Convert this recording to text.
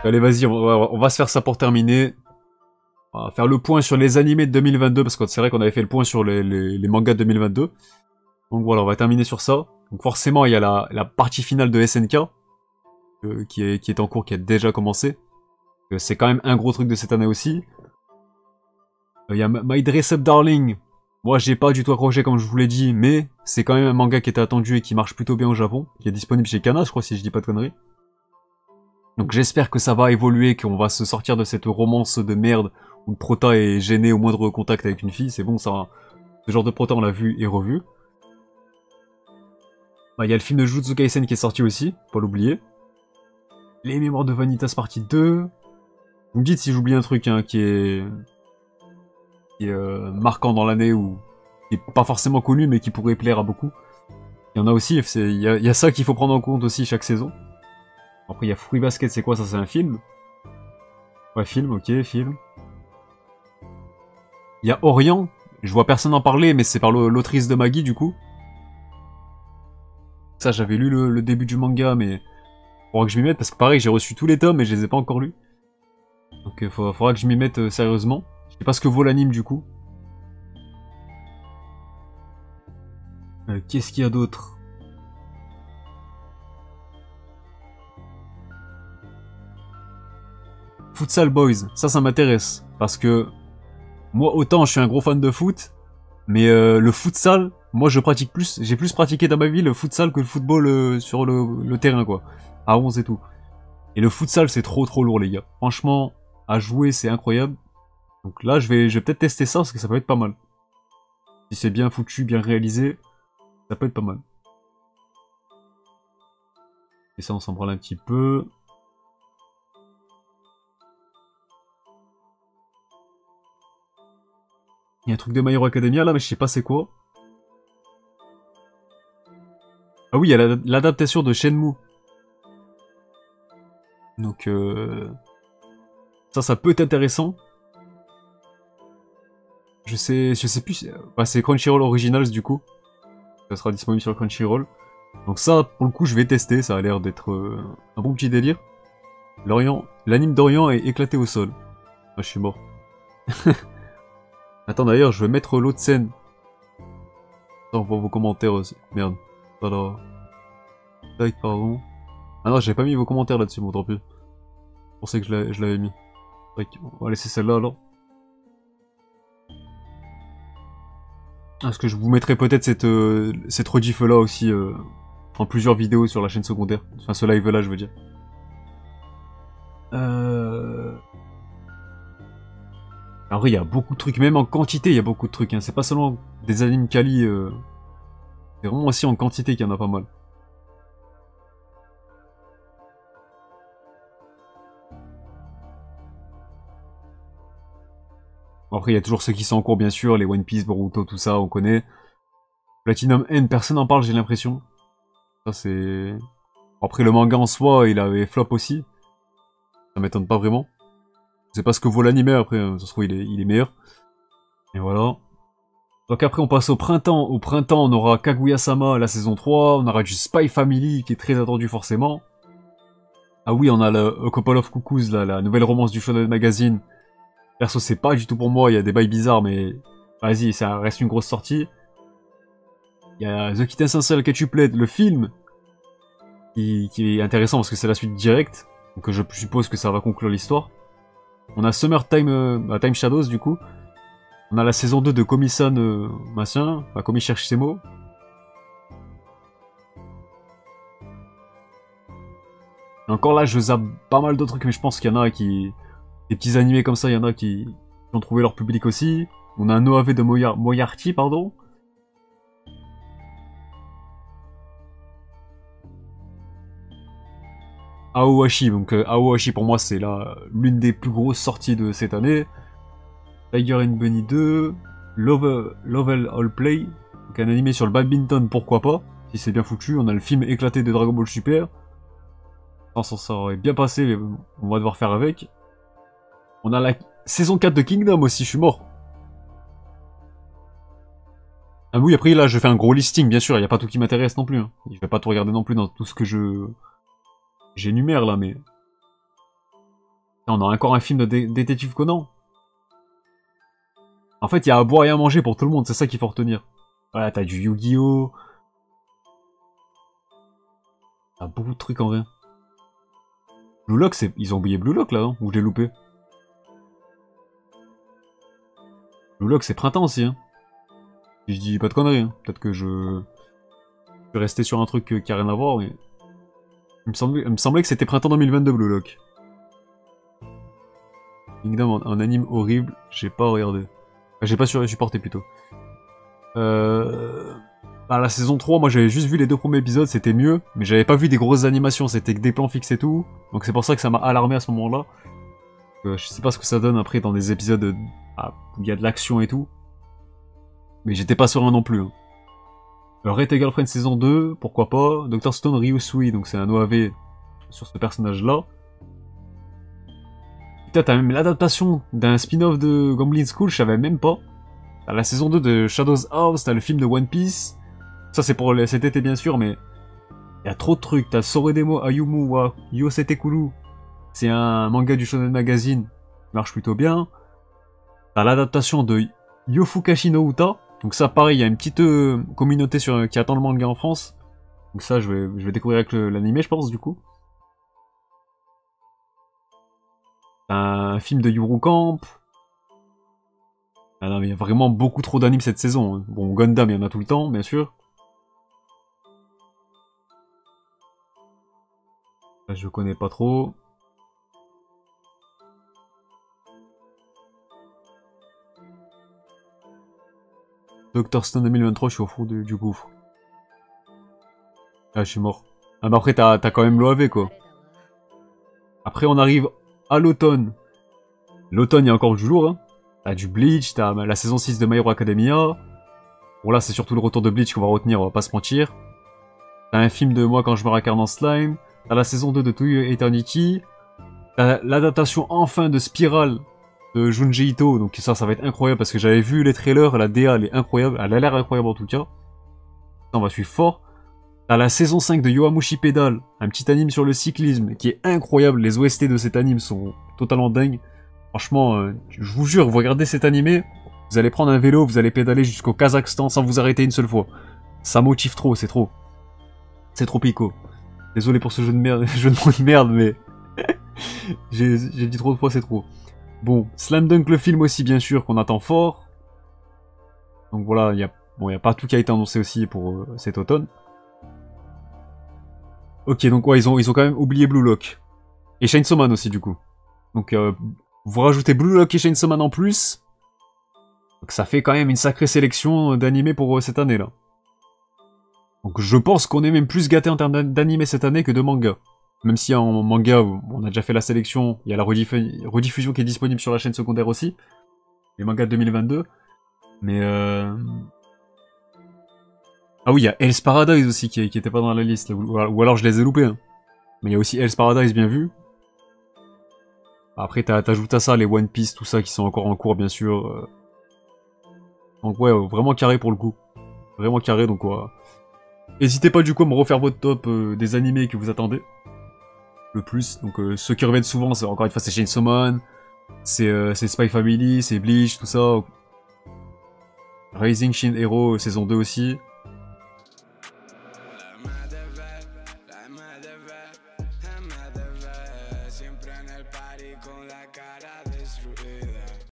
Allez, vas-y, on va se faire ça pour terminer. On va faire le point sur les animés de 2022, parce que c'est vrai qu'on avait fait le point sur les mangas de 2022. Donc voilà, on va terminer sur ça. Donc forcément, il y a la partie finale de SNK, qui est en cours, qui a déjà commencé. C'est quand même un gros truc de cette année aussi. Il y a My Dress Up Darling. Moi, j'ai pas du tout accroché comme je vous l'ai dit, mais c'est quand même un manga qui était attendu et qui marche plutôt bien au Japon, qui est disponible chez Kana, je crois, si je dis pas de conneries. Donc j'espère que ça va évoluer, qu'on va se sortir de cette romance de merde où le prota est gêné au moindre contact avec une fille. C'est bon, ça, ce genre de prota on l'a vu et revu. Bah, il y a le film de Jujutsu Kaisen qui est sorti aussi, pas l'oublier. Les Mémoires de Vanitas partie 2. Vous me dites si j'oublie un truc hein, qui est marquant dans l'année ou qui est pas forcément connu mais qui pourrait plaire à beaucoup. Il y en a aussi, il y a ça qu'il faut prendre en compte aussi chaque saison. Après il y a Fruit Basket, c'est quoi ça? C'est un film? Ouais, film, ok, film. Il y a Orient, je vois personne en parler mais c'est par l'autrice de Maggie du coup. Ça j'avais lu le début du manga mais faudra que je m'y mette parce que pareil j'ai reçu tous les tomes et je les ai pas encore lus. Donc faudra que je m'y mette sérieusement. Je sais pas ce que vaut l'anime du coup. Qu'est-ce qu'il y a d'autre? Futsal Boys, ça m'intéresse. Parce que moi autant je suis un gros fan de foot, mais le futsal, moi je pratique plus, j'ai plus pratiqué dans ma vie le futsal que le football sur le terrain quoi. À 11 et tout. Et le futsal c'est trop lourd les gars. Franchement, à jouer c'est incroyable. Donc là je vais peut-être tester ça parce que ça peut être pas mal. Si c'est bien foutu, bien réalisé, ça peut être pas mal. Et ça on s'en branle un petit peu. Il y a un truc de My Hero Academia là mais je sais pas c'est quoi. Ah oui, il y a l'adaptation de Shenmue. Donc ça peut être intéressant. Je sais plus. Bah, c'est Crunchyroll Originals du coup. Ça sera disponible sur Crunchyroll. Donc ça, pour le coup, je vais tester. Ça a l'air d'être un bon petit délire. L'anime d'Orient est éclaté au sol. Ah, je suis mort. Attends, d'ailleurs, je vais mettre l'autre scène. Attends, on voit vos commentaires aussi. Merde. Voilà. Tac, pardon. Ah non, j'avais pas mis vos commentaires là-dessus, bon, tant pis. Je pensais que je l'avais mis. Tac, on va laisser celle-là alors. Parce que je vous mettrai peut-être cette rediff là aussi en plusieurs vidéos sur la chaîne secondaire. Enfin, ce live là, je veux dire. En vrai, il y a beaucoup de trucs, même en quantité, il y a beaucoup de trucs. Hein. C'est pas seulement des animes quali, c'est vraiment aussi en quantité qu'il y en a pas mal. Après, il y a toujours ceux qui sont en cours, bien sûr, les One Piece, Boruto, tout ça, on connaît. Platinum N, personne n'en parle, j'ai l'impression. Ça, c'est... Après, le manga en soi, il avait flop aussi. Ça m'étonne pas vraiment. Je sais pas ce que vaut l'anime, après, ça se trouve, il est meilleur. Et voilà. Donc après, on passe au printemps. Au printemps, on aura Kaguya-sama, la saison 3. On aura du Spy Family, qui est très attendu, forcément. Ah oui, on a le A Couple of Cuckoos, là, la nouvelle romance du Shonen Magazine. Perso, c'est pas du tout pour moi, il y a des bails bizarres, mais... Vas-y, ça reste une grosse sortie. Il y a The Kitten Essential Ketchuplate, le film, qui est intéressant parce que c'est la suite directe. Donc je suppose que ça va conclure l'histoire. On a Summertime Time Shadows, du coup. On a la saison 2 de Komi-san, machin. Enfin, Komi cherche ses mots. Et encore là, je zappe pas mal d'autres trucs, mais je pense qu'il y en a qui... Des petits animés comme ça, il y en a qui ont trouvé leur public aussi. On a un OAV de Moriarty, pardon. Aohashi, donc Aohashi pour moi c'est l'une des plus grosses sorties de cette année. Tiger and Bunny 2, Love All Play, donc un animé sur le badminton, pourquoi pas, si c'est bien foutu. On a le film éclaté de Dragon Ball Super. Ça aurait bien passé, mais on va devoir faire avec. On a la saison 4 de Kingdom aussi, je suis mort. Ah oui, après là je fais un gros listing, bien sûr, il n'y a pas tout qui m'intéresse non plus. Hein. Je vais pas tout regarder non plus dans tout ce que j'énumère là, mais... On a encore un film de détective Conan. En fait, il y a à boire et à manger pour tout le monde, c'est ça qu'il faut retenir. Voilà, t'as du Yu-Gi-Oh! T'as beaucoup de trucs en vrai. Blue Lock, ils ont oublié Blue Lock là, hein, ou je l'ai loupé? Blue Lock, c'est printemps aussi, hein. Si je dis pas de conneries, hein. Peut-être que je vais rester sur un truc qui a rien à voir, mais... il me semblait que c'était printemps 2022, Blue Lock. Kingdom, un anime horrible, j'ai pas regardé. Enfin, j'ai pas supporté plutôt. Bah, la saison 3, moi j'avais juste vu les 2 premiers épisodes, c'était mieux, mais j'avais pas vu des grosses animations, c'était que des plans fixes et tout. Donc c'est pour ça que ça m'a alarmé à ce moment-là. Je sais pas ce que ça donne après dans des épisodes où il y a de l'action et tout. Mais j'étais pas serein non plus. Hein. Rate a Girlfriend saison 2, pourquoi pas. Dr. Stone Ryusui, donc c'est un OAV sur ce personnage-là. Putain, t'as même l'adaptation d'un spin-off de Gambling School, je savais même pas. T'as la saison 2 de Shadows House, t'as le film de One Piece. Ça c'est pour cet été bien sûr, mais... Il y a trop de trucs. T'as Soredemo Ayumu wa Yosetekuru. C'est un manga du Shonen Magazine qui marche plutôt bien. T'as l'adaptation de Yofukashi no Uta. Donc ça pareil, il y a une petite communauté qui attend le manga en France. Donc ça je vais découvrir avec l'anime je pense du coup. Un film de Yuru Camp. Ah non mais il y a vraiment beaucoup trop d'animes cette saison. Hein. Bon Gundam il y en a tout le temps bien sûr. Là, je connais pas trop. Dr. Stone 2023, je suis au fond du gouffre. Ah, je suis mort. Ah, mais après, t'as quand même l'OAV, quoi. Après, on arrive à l'automne. L'automne, il y a encore du jour, hein. T'as du Bleach, t'as la saison 6 de My Hero Academia. Bon, là, c'est surtout le retour de Bleach qu'on va retenir, on va pas se mentir. T'as un film de Moi quand je me racarne en slime. T'as la saison 2 de To You Eternity. T'as l'adaptation enfin de Spiral de Junji Ito, donc ça va être incroyable parce que j'avais vu les trailers, la DA elle est incroyable, elle a l'air incroyable en tout cas. Ça, on va suivre fort. T'as la saison 5 de Yowamushi Pedal, un petit anime sur le cyclisme qui est incroyable, les OST de cet anime sont totalement dingues. Franchement, je vous jure, vous regardez cet animé, vous allez prendre un vélo, vous allez pédaler jusqu'au Kazakhstan sans vous arrêter une seule fois. Ça motive trop, c'est trop. C'est trop pico. Désolé pour ce jeu de merde, jeu de mots de merde, mais... j'ai dit trop de fois, c'est trop. Bon, Slam Dunk le film aussi bien sûr qu'on attend fort. Donc voilà, il y a pas tout qui a été annoncé aussi pour cet automne. Ok, donc ouais, ils ont quand même oublié Blue Lock. Et Chainsaw Man aussi du coup. Donc vous rajoutez Blue Lock et Chainsaw Man en plus. Donc ça fait quand même une sacrée sélection d'animés pour cette année là. Donc je pense qu'on est même plus gâté en termes d'animés cette année que de manga. Même si en manga, on a déjà fait la sélection, il y a la rediffusion qui est disponible sur la chaîne secondaire aussi. Les mangas de 2022. Mais ah oui, il y a Hell's Paradise aussi qui était pas dans la liste. Ou alors je les ai loupés. Hein. Mais il y a aussi Hell's Paradise bien vu. Après t'ajoutes à ça les One Piece, tout ça qui sont encore en cours bien sûr. Donc ouais, vraiment carré pour le coup. Vraiment carré, donc ouais. N'hésitez pas du coup à me refaire votre top des animés que vous attendez. Le plus. Donc ceux qui reviennent souvent, c'est encore une fois c'est Chainsaw Man, c'est Spy Family, c'est Bleach, tout ça. Rising Shin Hero saison 2 aussi. Siempre en el party con la cara destruida.